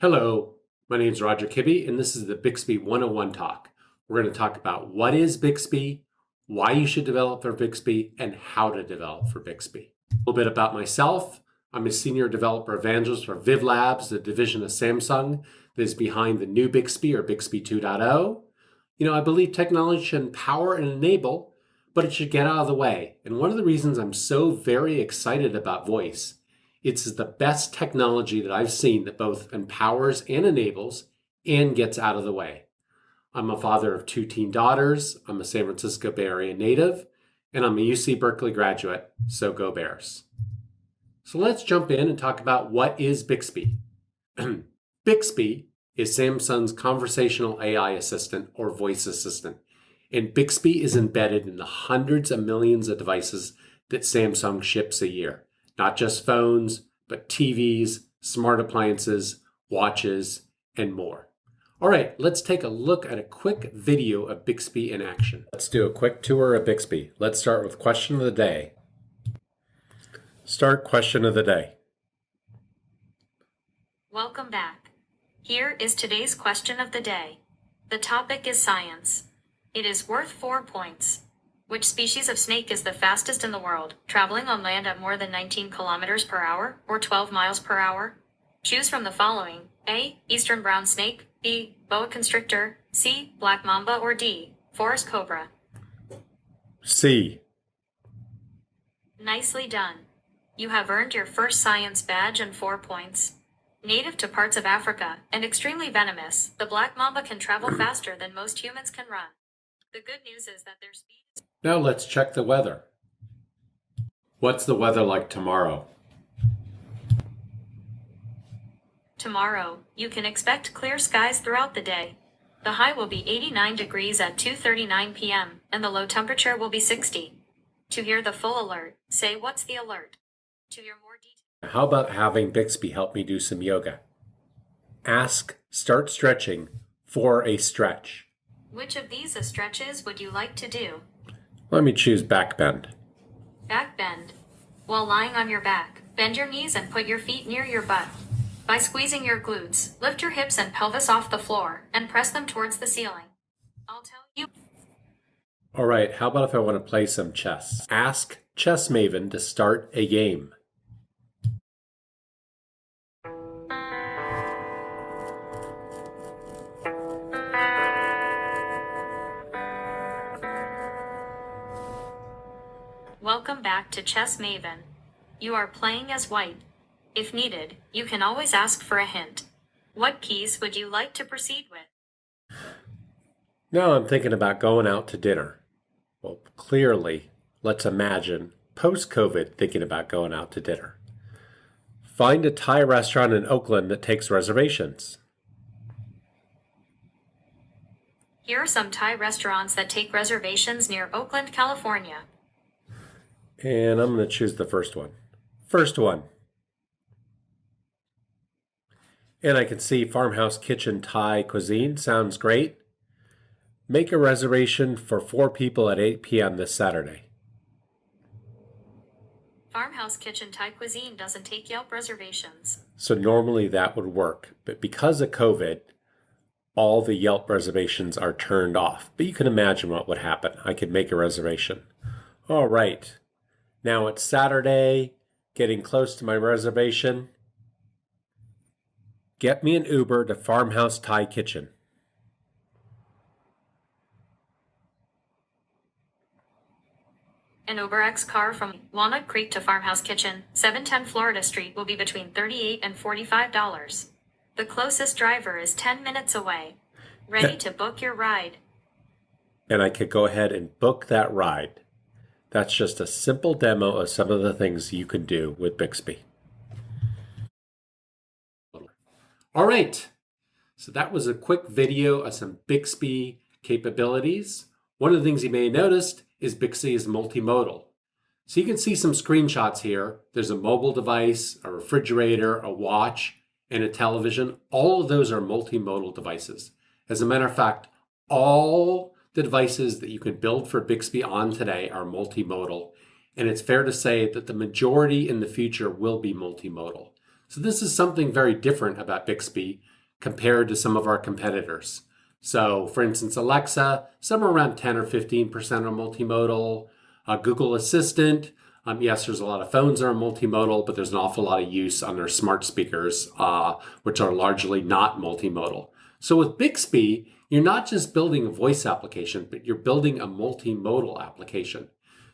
Hello, my name is Roger Kibbe, and this is the Bixby 101 talk. We're going to talk about what is Bixby, why you should develop for Bixby, and how to develop for Bixby. A little bit about myself. I'm a senior developer evangelist for Viv Labs, the division of Samsung that is behind the new Bixby or Bixby 2.0. I believe technology should empower and enable, but it should get out of the way. And one of the reasons I'm so very excited about voice, it's the best technology that I've seen that both empowers and enables and gets out of the way. I'm a father of 2 teen daughters. I'm a San Francisco Bay Area native, and I'm a UC Berkeley graduate, so go Bears. So let's jump in and talk about what is Bixby. Bixby is Samsung's conversational AI assistant or voice assistant, and Bixby is embedded in the hundreds of millions of devices that Samsung ships a year. Not just phones, but TVs, smart appliances, watches, and more. All right, let's take a look at a quick video of Bixby in action. Let's do a quick tour of Bixby. Let's start with question of the day. Start question of the day. Welcome back. Here is today's question of the day. The topic is science. It is worth 4 points. Which species of snake is the fastest in the world, traveling on land at more than 19 kilometers per hour or 12 miles per hour? Choose from the following: A. Eastern brown snake, B. Boa constrictor, C. Black mamba, or D. Forest cobra. C. Nicely done. You have earned your first science badge and 4 points. Native to parts of Africa and extremely venomous, the black mamba can travel faster than most humans can run. The good news is that their speed is... Now let's check the weather. What's the weather like tomorrow? Tomorrow, you can expect clear skies throughout the day. The high will be 89 degrees at 2:39 p.m., and the low temperature will be 60. To hear the full alert, say what's the alert. To hear more details... How about having Bixby help me do some yoga? Ask, start stretching for a stretch. Which of these stretches would you like to do? Let me choose back bend. Back bend. While lying on your back, bend your knees and put your feet near your butt. By squeezing your glutes, lift your hips and pelvis off the floor and press them towards the ceiling. I'll tell you. All right, how about if I want to play some chess? Ask Chess Maven to start a game. Welcome back to Chess Maven. You are playing as white. If needed, you can always ask for a hint. What piece would you like to proceed with? Now I'm thinking about going out to dinner. Well, clearly, let's imagine post-COVID thinking about going out to dinner. Find a Thai restaurant in Oakland that takes reservations. Here are some Thai restaurants that take reservations near Oakland, California. And I'm going to choose the first one. First one. And I can see Farmhouse Kitchen Thai Cuisine. Sounds great. Make a reservation for 4 people at 8 p.m. this Saturday. Farmhouse Kitchen Thai Cuisine doesn't take Yelp reservations. So normally that would work. But because of COVID, all the Yelp reservations are turned off. But you can imagine what would happen. I could make a reservation. All right. Now it's Saturday, getting close to my reservation. Get me an Uber to Farmhouse Thai Kitchen. An UberX car from Walnut Creek to Farmhouse Kitchen, 710 Florida Street will be between $38 and $45. The closest driver is 10 minutes away. Ready to book your ride. And I could go ahead and book that ride. That's just a simple demo of some of the things you can do with Bixby. All right, so that was a quick video of some Bixby capabilities. One of the things you may have noticed is Bixby is multimodal. So you can see some screenshots here. There's a mobile device, a refrigerator, a watch, and a television. All of those are multimodal devices. As a matter of fact, all the devices that you can build for Bixby on today are multimodal, and it's fair to say that the majority in the future will be multimodal. So this is something very different about Bixby compared to some of our competitors. So for instance, Alexa, somewhere around 10 or 15% are multimodal. Google Assistant, yes, there's a lot of phones that are multimodal, but there's an awful lot of use on their smart speakers, which are largely not multimodal. So with Bixby, you're not just building a voice application, but you're building a multimodal application.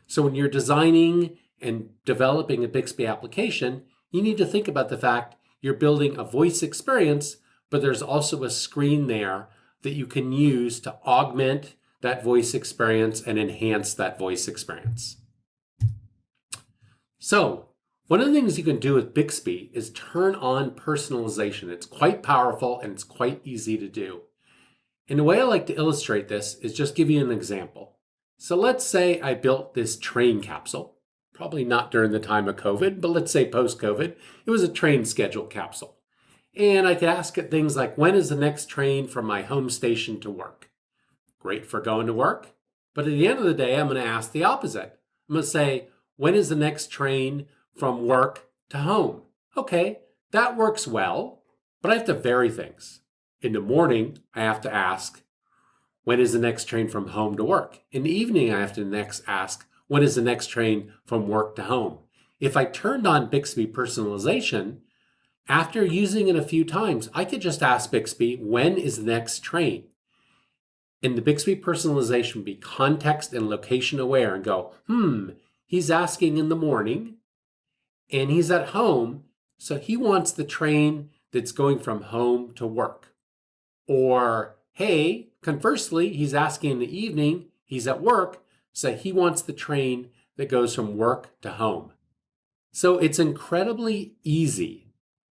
So when you're designing and developing a Bixby application, you need to think about the fact you're building a voice experience, but there's also a screen there that you can use to augment that voice experience and enhance that voice experience. So one of the things you can do with Bixby is turn on personalization. It's quite powerful and it's quite easy to do. And the way I like to illustrate this is just give you an example. So let's say I built this train capsule, probably not during the time of COVID, but let's say post-COVID, it was a train schedule capsule. And I could ask it things like, when is the next train from my home station to work? Great for going to work. But at the end of the day, I'm going to ask the opposite. I'm going to say, when is the next train from work to home? Okay, that works well, but I have to vary things. In the morning, I have to ask, when is the next train from home to work? In the evening, I have to next ask, when is the next train from work to home? If I turned on Bixby personalization, after using it a few times, I could just ask Bixby, when is the next train? And the Bixby personalization would be context and location aware and go, he's asking in the morning and he's at home, so he wants the train that's going from home to work. Or, hey, conversely, he's asking in the evening, he's at work, so he wants the train that goes from work to home. So it's incredibly easy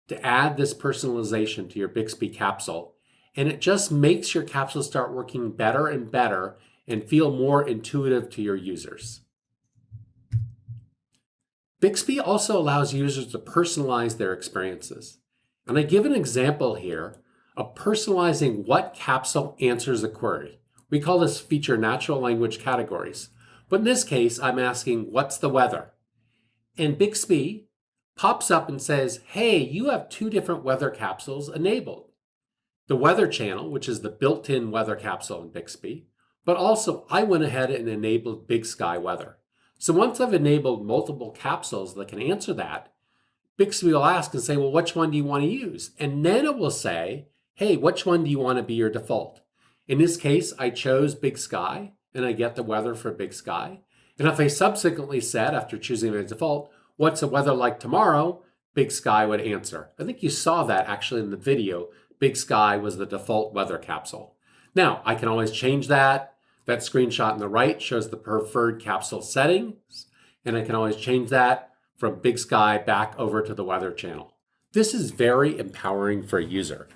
to add this personalization to your Bixby capsule, and it just makes your capsule start working better and better and feel more intuitive to your users. Bixby also allows users to personalize their experiences. And I give an example here of personalizing what capsule answers a query. We call this feature natural language categories. But in this case, I'm asking, what's the weather? And Bixby pops up and says, hey, you have two different weather capsules enabled. The weather channel, which is the built-in weather capsule in Bixby, but also I went ahead and enabled Big Sky Weather. So once I've enabled multiple capsules that can answer that, Bixby will ask and say, well, which one do you want to use? And then it will say, hey, which one do you want to be your default? In this case, I chose Big Sky, and I get the weather for Big Sky. And if I subsequently said, after choosing my default, what's the weather like tomorrow? Big Sky would answer. I think you saw that actually in the video. Big Sky was the default weather capsule. Now, I can always change that. That screenshot on the right shows the preferred capsule settings, and I can always change that from Big Sky back over to the weather channel. This is very empowering for a user.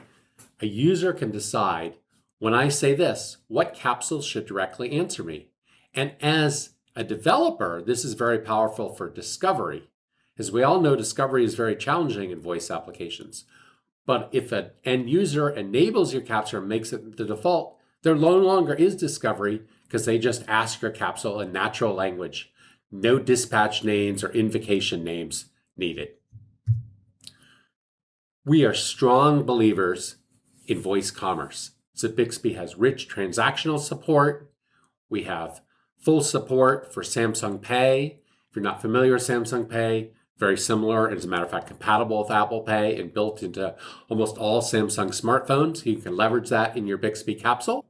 A user can decide, when I say this, what capsules should directly answer me. And as a developer, this is very powerful for discovery. As we all know, discovery is very challenging in voice applications. But if an end user enables your capsule and makes it the default, there no longer is discovery because they just ask your capsule in natural language. No dispatch names or invocation names needed. We are strong believers in voice commerce. So Bixby has rich transactional support. We have full support for Samsung Pay. If you're not familiar with Samsung Pay, very similar, and as a matter of fact, compatible with Apple Pay and built into almost all Samsung smartphones. You can leverage that in your Bixby capsule.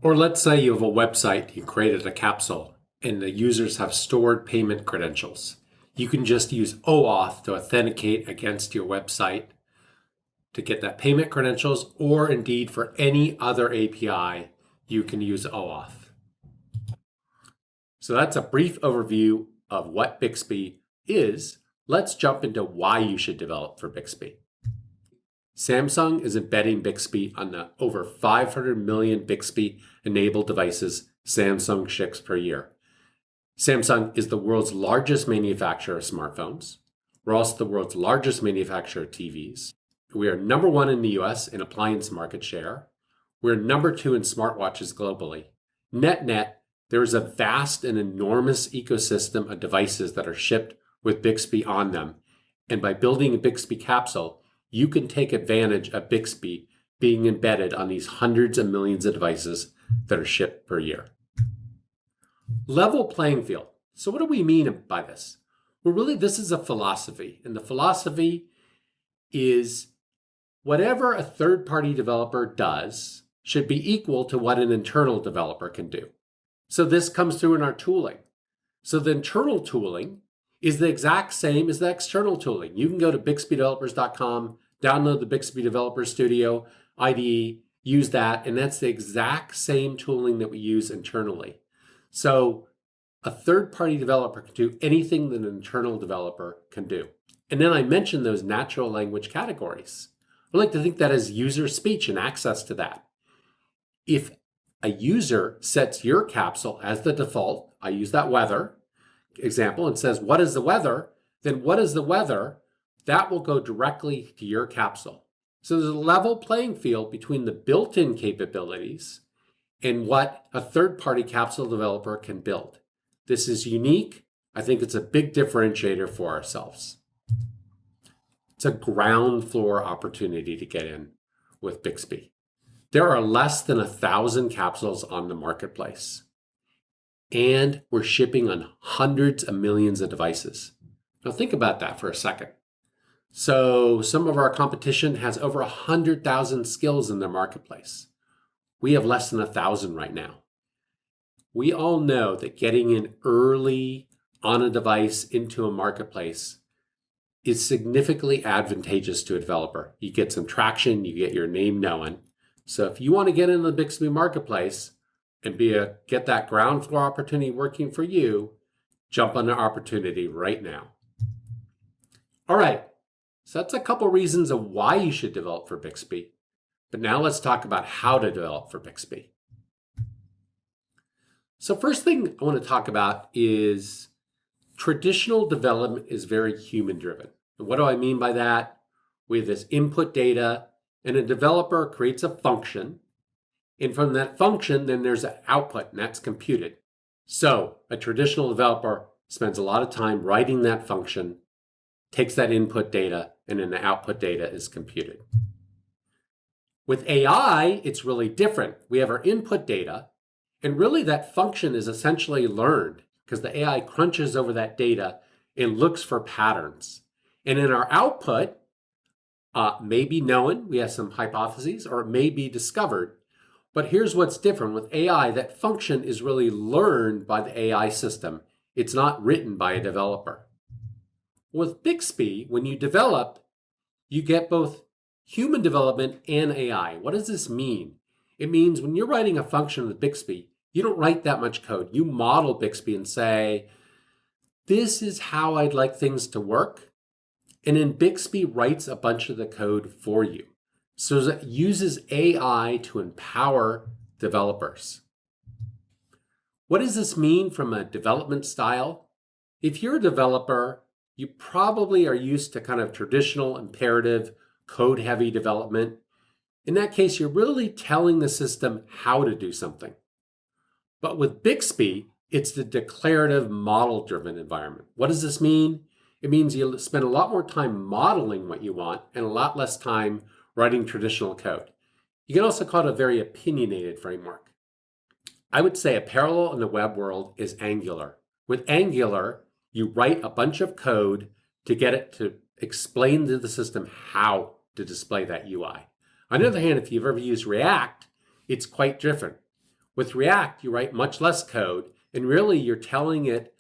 Or let's say you have a website, you created a capsule, and the users have stored payment credentials. You can just use OAuth to authenticate against your website to get that payment credentials, or indeed for any other API, you can use OAuth. So that's a brief overview of what Bixby is. Let's jump into why you should develop for Bixby. Samsung is embedding Bixby on the over 500 million Bixby-enabled devices Samsung ships per year. Samsung is the world's largest manufacturer of smartphones. We're also the world's largest manufacturer of TVs. We are number one in the US in appliance market share. We're number two in smartwatches globally. Net, there is a vast and enormous ecosystem of devices that are shipped with Bixby on them. And by building a Bixby capsule, you can take advantage of Bixby being embedded on these hundreds of millions of devices that are shipped per year. Level playing field. So what do we mean by this? Well, really, this is a philosophy. And the philosophy is whatever a third-party developer does should be equal to what an internal developer can do. So this comes through in our tooling. So the internal tooling is the exact same as the external tooling. You can go to bixbydevelopers.com, download the Bixby Developer Studio IDE, use that, and that's the exact same tooling that we use internally. So a third-party developer can do anything that an internal developer can do. And then I mentioned those natural language categories. I like to think that as user speech and access to that. If a user sets your capsule as the default, I use that weather example, and says, what is the weather? Then what is the weather? That will go directly to your capsule. So there's a level playing field between the built-in capabilities and what a third-party capsule developer can build. This is unique. I think it's a big differentiator for ourselves. It's a ground floor opportunity to get in with Bixby. There are less than 1,000 capsules on the marketplace, and we're shipping on hundreds of millions of devices. Now think about that for a second. So some of our competition has over 100,000 skills in their marketplace. We have less than 1,000 right now. We all know that getting in early on a device into a marketplace is significantly advantageous to a developer. You get some traction, you get your name known. So if you want to get into the Bixby marketplace and get that ground floor opportunity working for you, jump on the opportunity right now. All right, so that's a couple reasons of why you should develop for Bixby. But now let's talk about how to develop for Bixby. So first thing I want to talk about is traditional development is very human-driven. And what do I mean by that? We have this input data, and a developer creates a function. And from that function, then there's an output, and that's computed. So a traditional developer spends a lot of time writing that function, takes that input data, and then the output data is computed. With AI, it's really different. We have our input data, and really that function is essentially learned because the AI crunches over that data and looks for patterns. And in our output, may be known, we have some hypotheses, or it may be discovered. But here's what's different. With AI, that function is really learned by the AI system. It's not written by a developer. With Bixby, when you develop, you get both human development and AI. What does this mean? It means when you're writing a function with Bixby, you don't write that much code. You model Bixby and say, this is how I'd like things to work. And then Bixby writes a bunch of the code for you. So it uses AI to empower developers. What does this mean from a development style? If you're a developer, you probably are used to kind of traditional imperative code-heavy development. In that case, you're really telling the system how to do something. But with Bixby, it's the declarative model-driven environment. What does this mean? It means you spend a lot more time modeling what you want and a lot less time writing traditional code. You can also call it a very opinionated framework. I would say a parallel in the web world is Angular. With Angular, you write a bunch of code to get it to explain to the system how to display that UI. On the other hand, if you've ever used React, it's quite different. With React, you write much less code, and really you're telling it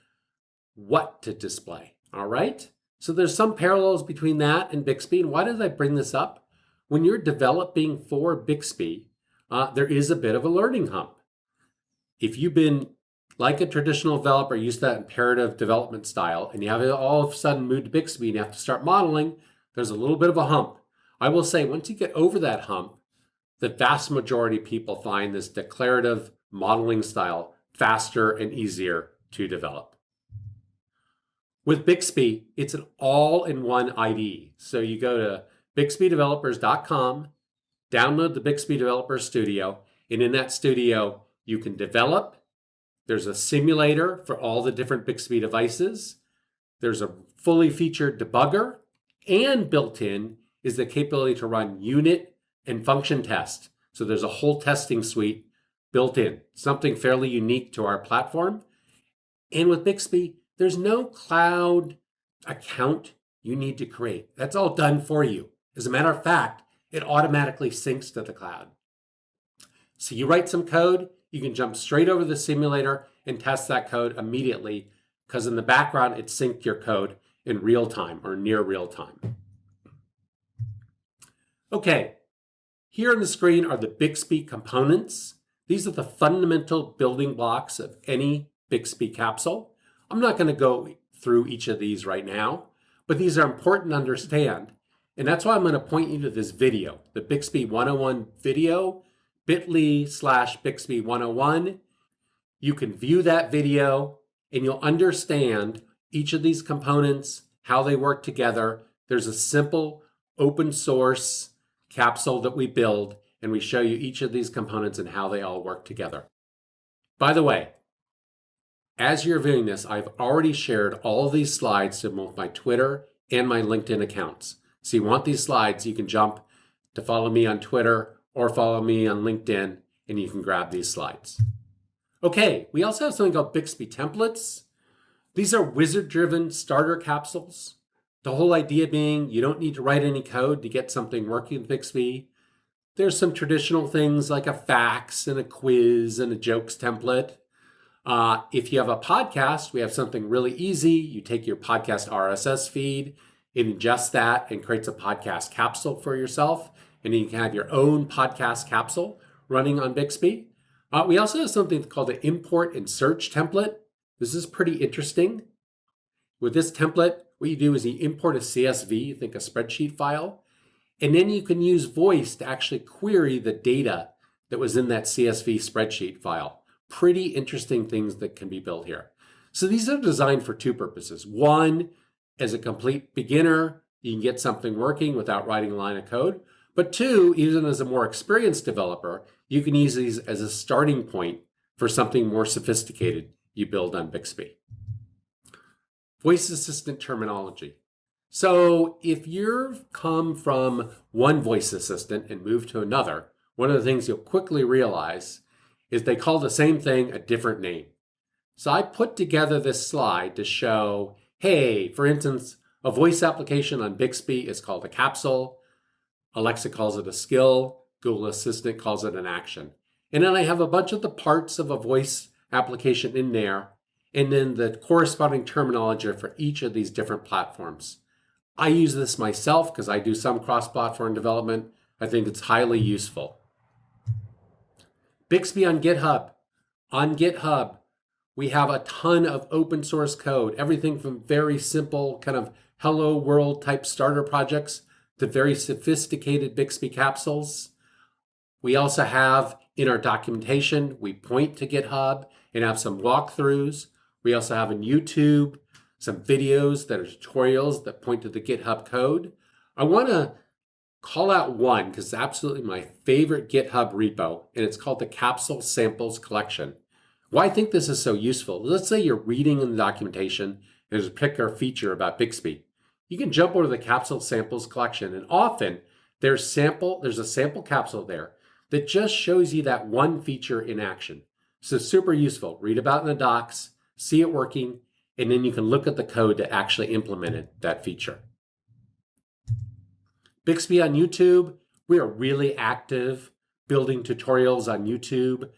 what to display, all right? So there's some parallels between that and Bixby, and why did I bring this up? When you're developing for Bixby, there is a bit of a learning hump. If you've been like a traditional developer, used to that imperative development style, and you have it all of a sudden moved to Bixby and you have to start modeling, there's a little bit of a hump. I will say, once you get over that hump, the vast majority of people find this declarative modeling style faster and easier to develop. With Bixby, it's an all-in-one IDE. So you go to bixbydevelopers.com, download the Bixby Developer Studio, and in that studio, you can develop. There's a simulator for all the different Bixby devices. There's a fully featured debugger, And built in is the capability to run unit and function test. So there's a whole testing suite built in, something fairly unique to our platform. And with Bixby, there's no cloud account you need to create. That's all done for you. As a matter of fact, it automatically syncs to the cloud. So you write some code, you can jump straight over the simulator and test that code immediately, because in the background, it synced your code in real time or near real time. Okay, here on the screen are the Bixby components. These are the fundamental building blocks of any Bixby capsule. I'm not going to go through each of these right now, but these are important to understand. And that's why I'm going to point you to this video, the Bixby 101 video, bit.ly/Bixby 101. You can view that video and you'll understand each of these components, how they work together. There's a simple open source capsule that we build, and we show you each of these components and how they all work together. By the way, as you're viewing this, I've already shared all of these slides to both my Twitter and my LinkedIn accounts. So you want these slides, you can jump to follow me on Twitter or follow me on LinkedIn, and you can grab these slides. Okay, we also have something called Bixby templates. These are wizard-driven starter capsules. The whole idea being you don't need to write any code to get something working with Bixby. There's some traditional things like a fax and a quiz and a jokes template. If you have a podcast, we have something really easy. You take your podcast RSS feed, it ingests that and creates a podcast capsule for yourself. And then you can have your own podcast capsule running on Bixby. We also have something called an import and search template. This is pretty interesting. With this template, what you do is you import a CSV, think a spreadsheet file, and then you can use voice to actually query the data that was in that CSV spreadsheet file. Pretty interesting things that can be built here. So these are designed for two purposes. One, as a complete beginner, you can get something working without writing a line of code. But two, even as a more experienced developer, you can use these as a starting point for something more sophisticated you build on Bixby. Voice assistant terminology. So if you've come from one voice assistant and moved to another, one of the things you'll quickly realize is they call the same thing a different name. So I put together this slide to show, hey, for instance, a voice application on Bixby is called a capsule. Alexa calls it a skill. Google Assistant calls it an action. And then I have a bunch of the parts of a voice application in there, and then the corresponding terminology for each of these different platforms. I use this myself because I do some cross-platform development. I think it's highly useful. Bixby on GitHub. On GitHub, we have a ton of open source code, everything from very simple kind of hello world type starter projects to very sophisticated Bixby capsules. We also have in our documentation, we point to GitHub and have some walkthroughs. We also have in YouTube some videos that are tutorials that point to the GitHub code. I want to call out one because it's absolutely my favorite GitHub repo, and it's called the Capsule Samples Collection. Why I think this is so useful, let's say you're reading in the documentation, and there's a particular feature about Bixby. You can jump over to the Capsule Samples Collection, and often there's a sample capsule there that just shows you that one feature in action. So super useful. Read about it in the docs, see it working, and then you can look at the code that actually implemented that feature. Bixby on YouTube, we are really active building tutorials on YouTube.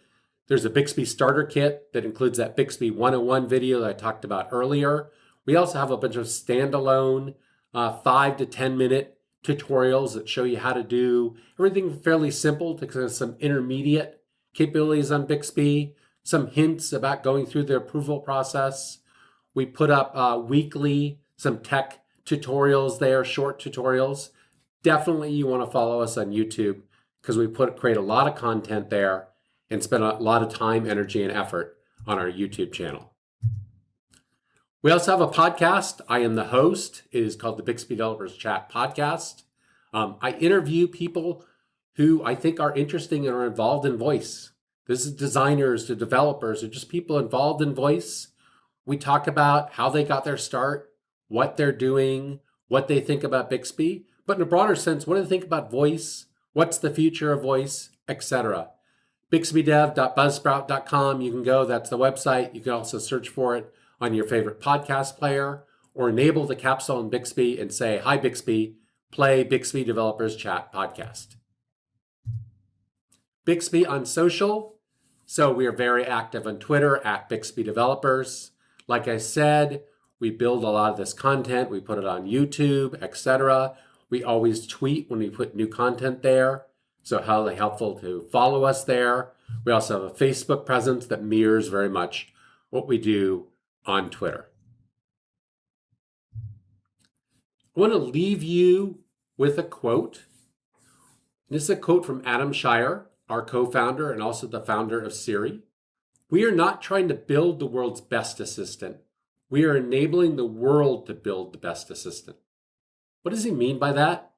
There's a Bixby starter kit that includes that Bixby 101 video that I talked about earlier. We also have a bunch of standalone 5 to 10 minute tutorials that show you how to do everything fairly simple to some intermediate capabilities on Bixby, some hints about going through the approval process. We put up weekly some tech tutorials there, short tutorials. Definitely you want to follow us on YouTube because we create a lot of content there and spend a lot of time, energy, and effort on our YouTube channel. We also have a podcast. I am the host. It is called the Bixby Developers Chat Podcast. I interview people who I think are interesting and are involved in voice. This is designers to developers or just people involved in voice. We talk about how they got their start, what they're doing, what they think about Bixby, but in a broader sense, what do they think about voice? What's the future of voice, etc. bixbydev.buzzsprout.com. You can go, that's the website. You can also search for it on your favorite podcast player or enable the capsule in Bixby and say, "Hi Bixby, play Bixby Developers Chat podcast." Bixby on social. So we are very active on Twitter at Bixby Developers. Like I said, we build a lot of this content. We put it on YouTube, etc. We always tweet when we put new content there. So highly helpful to follow us there. We also have a Facebook presence that mirrors very much what we do on Twitter. I want to leave you with a quote. This is a quote from Adam Shire, our co-founder and also the founder of Siri. "We are not trying to build the world's best assistant. We are enabling the world to build the best assistant." What does he mean by that?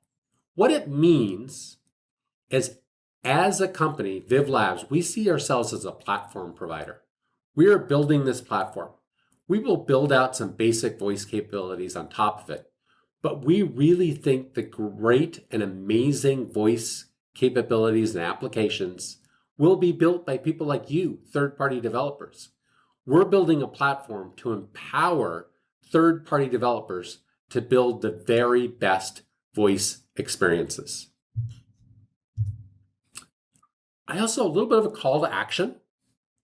What it means is, as a company, Viv Labs, we see ourselves as a platform provider. We are building this platform. We will build out some basic voice capabilities on top of it, but we really think the great and amazing voice capabilities and applications will be built by people like you, third-party developers. We're building a platform to empower third-party developers to build the very best voice experiences. I also, a little bit of a call to action.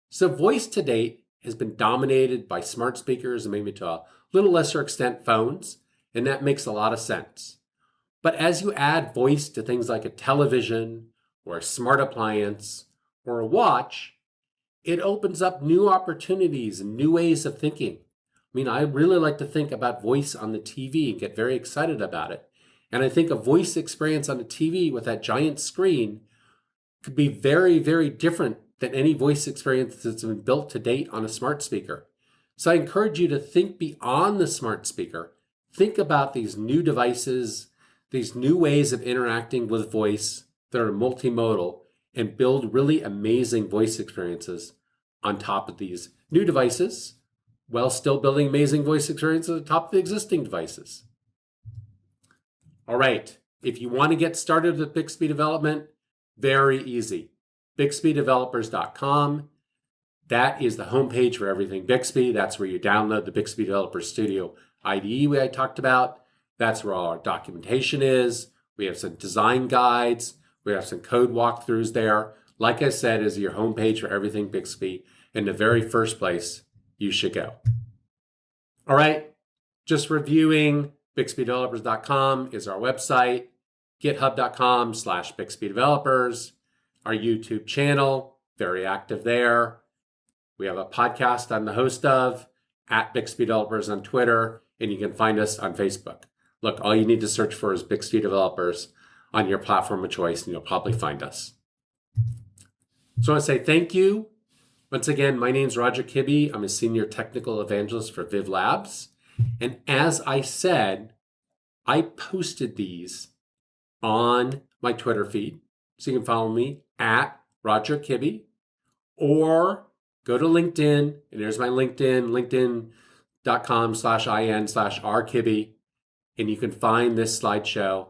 So voice to date has been dominated by smart speakers and maybe to a little lesser extent phones, and that makes a lot of sense. But as you add voice to things like a television or a smart appliance or a watch, it opens up new opportunities and new ways of thinking. I mean, I really like to think about voice on the TV and get very excited about it. And I think a voice experience on a TV with that giant screen could be very, very different than any voice experience that's been built to date on a smart speaker. So I encourage you to think beyond the smart speaker. Think about these new devices, these new ways of interacting with voice that are multimodal, and build really amazing voice experiences on top of these new devices, while still building amazing voice experiences on top of the existing devices. All right, if you want to get started with Bixby development, very easy. BixbyDevelopers.com. That is the homepage for everything Bixby. That's where you download the Bixby Developer Studio IDE I talked about. That's where all our documentation is. We have some design guides. We have some code walkthroughs there. Like I said, is your homepage for everything Bixby, and the very first place you should go. All right, just reviewing, BixbyDevelopers.com is our website. GitHub.com/Bixby Developers. Our YouTube channel, very active there. We have a podcast I'm the host of, at Bixby Developers on Twitter, and you can find us on Facebook. Look, all you need to search for is Bixby Developers on your platform of choice, and you'll probably find us. So I want to say thank you. Once again, my name's Roger Kibbe. I'm a senior technical evangelist for Viv Labs. And as I said, I posted these on my Twitter feed. So you can follow me at Roger Kibbe, or go to LinkedIn, and there's my LinkedIn, linkedin.com/in/rkibbe, and you can find this slideshow.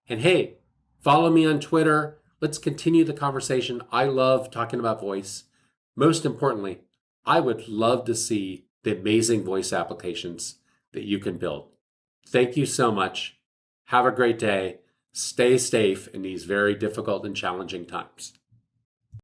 And hey, follow me on Twitter. Let's continue the conversation. I love talking about voice. Most importantly, I would love to see the amazing voice applications that you can build. Thank you so much. Have a great day. Stay safe in these very difficult and challenging times.